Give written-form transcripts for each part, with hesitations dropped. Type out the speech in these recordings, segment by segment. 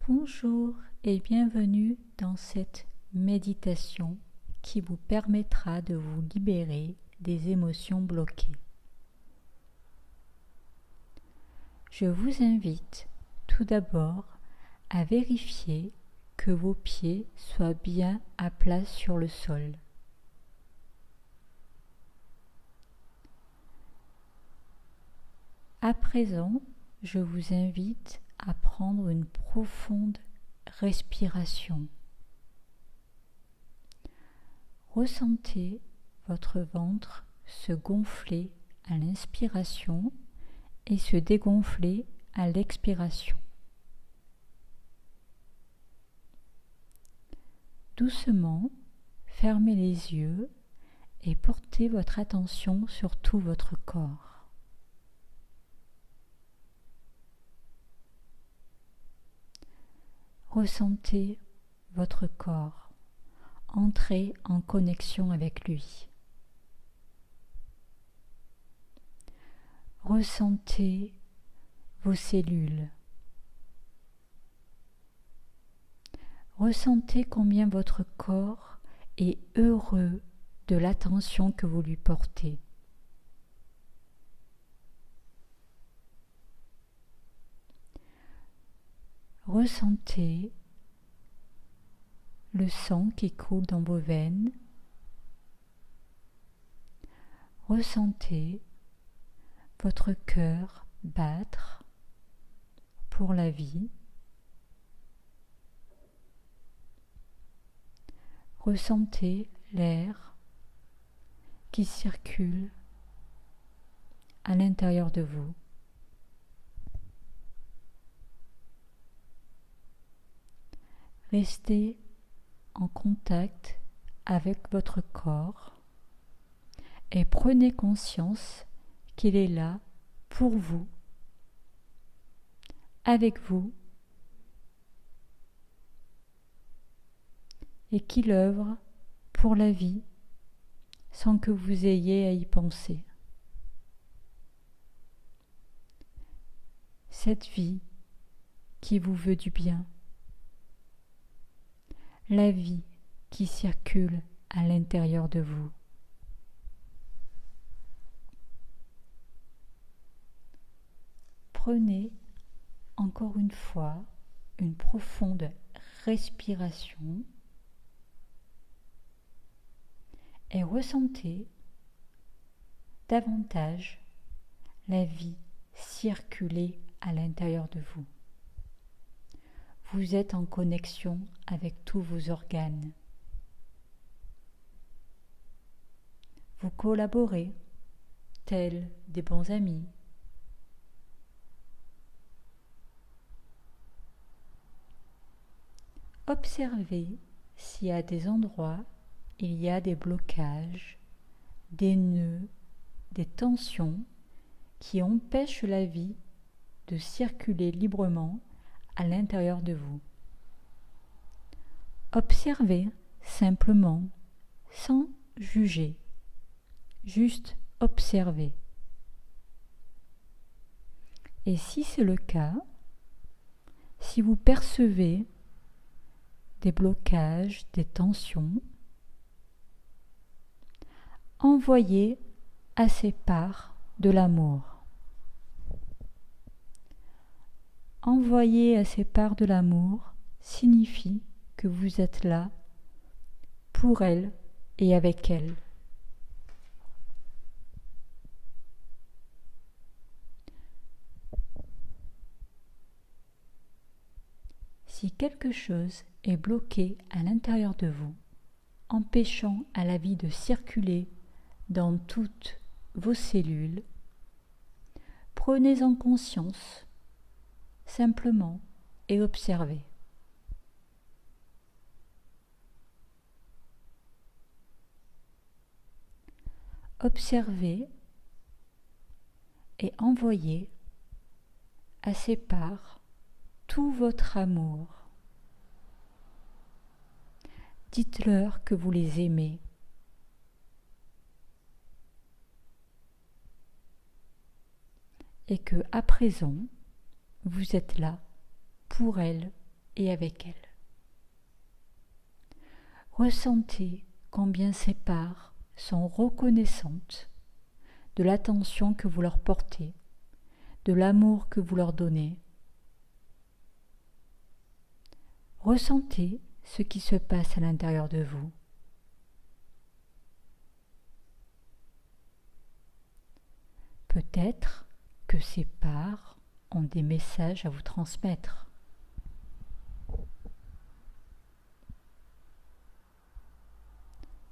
Bonjour et bienvenue dans cette méditation qui vous permettra de vous libérer des émotions bloquées. Je vous invite tout d'abord à vérifier que vos pieds soient bien à plat sur le sol. À présent, je vous invite à prendre une profonde respiration. Ressentez votre ventre se gonfler à l'inspiration et se dégonfler à l'expiration. Doucement, fermez les yeux et portez votre attention sur tout votre corps. Ressentez votre corps, entrez en connexion avec lui. Ressentez vos cellules. Ressentez combien votre corps est heureux de l'attention que vous lui portez. Ressentez le sang qui coule dans vos veines. Ressentez votre cœur battre pour la vie. Ressentez l'air qui circule à l'intérieur de vous. Restez en contact avec votre corps et prenez conscience qu'il est là pour vous, avec vous, et qu'il œuvre pour la vie sans que vous ayez à y penser. Cette vie qui vous veut du bien, la vie qui circule à l'intérieur de vous. Prenez encore une fois une profonde respiration et ressentez davantage la vie circuler à l'intérieur de vous. Vous êtes en connexion avec tous vos organes. Vous collaborez tels des bons amis. Observez s'il y a des endroits, il y a des blocages, des nœuds, des tensions qui empêchent la vie de circuler librement à l'intérieur de vous. Observez simplement, sans juger, juste observez. Et si c'est le cas, si vous percevez des blocages, des tensions, envoyez à ces parts de l'amour. Envoyer à ces parts de l'amour signifie que vous êtes là pour elles et avec elles. Si quelque chose est bloqué à l'intérieur de vous, empêchant à la vie de circuler dans toutes vos cellules, prenez-en conscience simplement et observez. Observez et envoyez à ces parts tout votre amour. Dites-leur que vous les aimez. Et que, à présent, vous êtes là pour elles et avec elle. Ressentez combien ces parts sont reconnaissantes de l'attention que vous leur portez, de l'amour que vous leur donnez. Ressentez ce qui se passe à l'intérieur de vous. Peut-être que ces parts ont des messages à vous transmettre.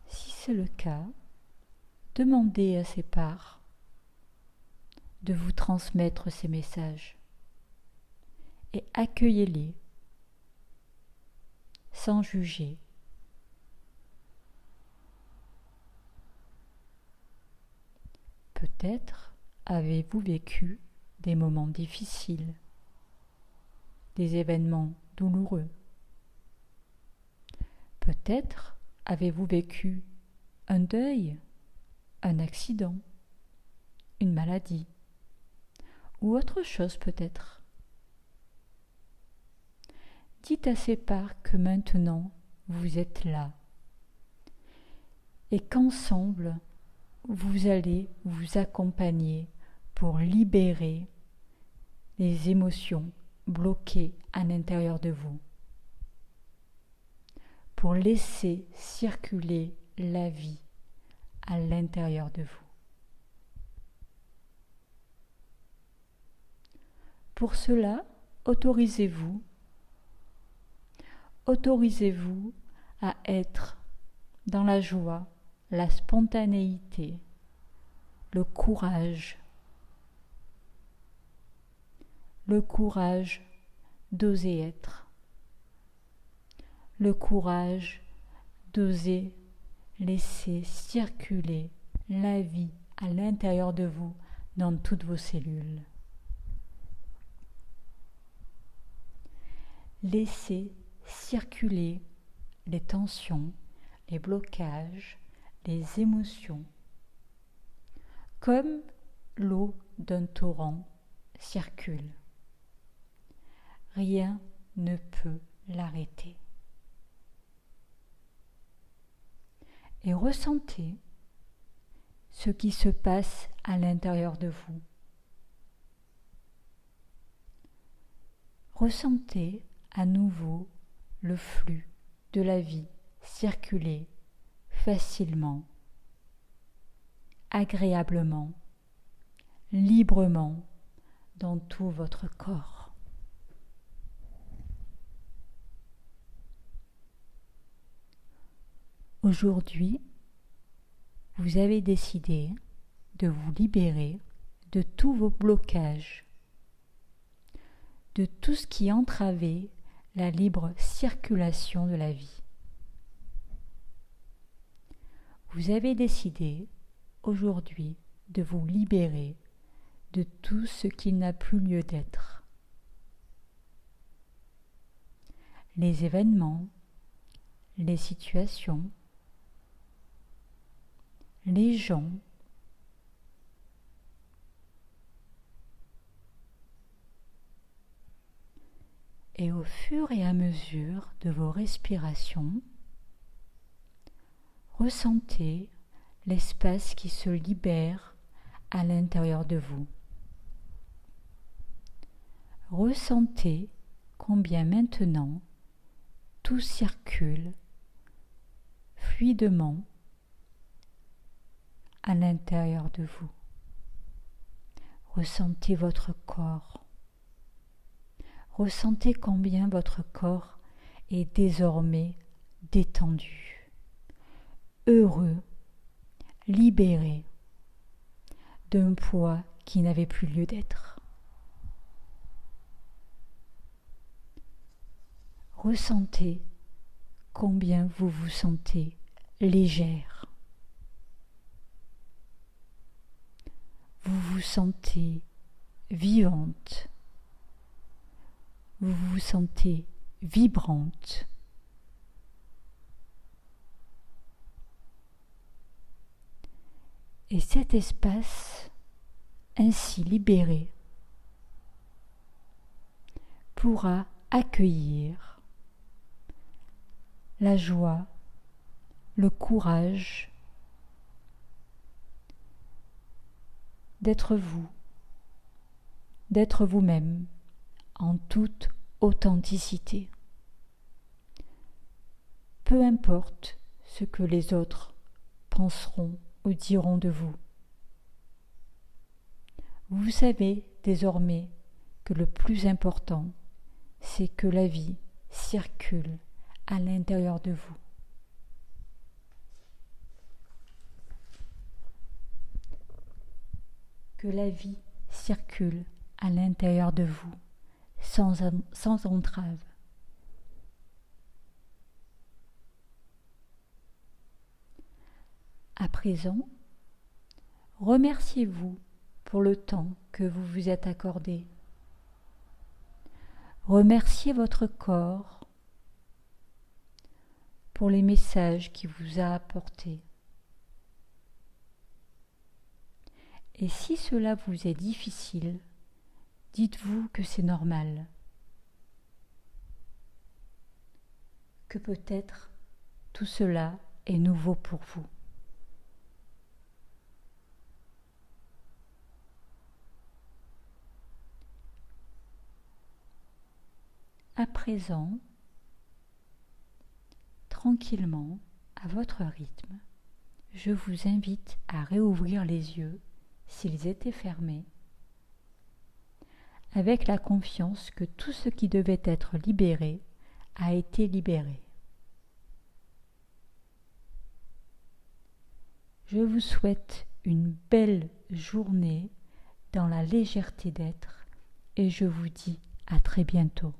Si c'est le cas, demandez à ces parts de vous transmettre ces messages et accueillez-les sans juger. Peut-être avez-vous vécu des moments difficiles, des événements douloureux. Peut-être avez-vous vécu un deuil, un accident, une maladie, ou autre chose peut-être. Dites à ces parts que maintenant vous êtes là et qu'ensemble vous allez vous accompagner pour libérer les émotions bloquées à l'intérieur de vous, pour laisser circuler la vie à l'intérieur de vous. Pour cela, autorisez-vous à être dans la joie, la spontanéité, le courage d'oser être, le courage d'oser laisser circuler la vie à l'intérieur de vous, dans toutes vos cellules. Laissez circuler les tensions, les blocages, les émotions, comme l'eau d'un torrent circule. Rien ne peut l'arrêter. Et ressentez ce qui se passe à l'intérieur de vous. Ressentez à nouveau le flux de la vie circuler facilement, agréablement, librement dans tout votre corps. Aujourd'hui, vous avez décidé de vous libérer de tous vos blocages, de tout ce qui entravait la libre circulation de la vie. Vous avez décidé aujourd'hui de vous libérer de tout ce qui n'a plus lieu d'être. Les événements, les situations, les gens, et au fur et à mesure de vos respirations, ressentez l'espace qui se libère à l'intérieur de vous. Ressentez combien maintenant tout circule fluidement à l'intérieur de vous. Ressentez votre corps. Ressentez combien votre corps est désormais détendu, heureux, libéré d'un poids qui n'avait plus lieu d'être. Ressentez combien vous vous sentez légère. Vous vous sentez vivante. Vous vous sentez vibrante. Et cet espace, ainsi libéré, pourra accueillir la joie, le courage d'être vous, d'être vous-même en toute authenticité. Peu importe ce que les autres penseront ou diront de vous. Vous savez désormais que le plus important, c'est que la vie circule à l'intérieur de vous. Que la vie circule à l'intérieur de vous, sans entrave. À présent, remerciez-vous pour le temps que vous vous êtes accordé. Remerciez votre corps pour les messages qu'il vous a apportés. Et si cela vous est difficile, dites-vous que c'est normal, que peut-être tout cela est nouveau pour vous. À présent, tranquillement, à votre rythme, je vous invite à réouvrir les yeux s'ils étaient fermés, avec la confiance que tout ce qui devait être libéré a été libéré. Je vous souhaite une belle journée dans la légèreté d'être et je vous dis à très bientôt.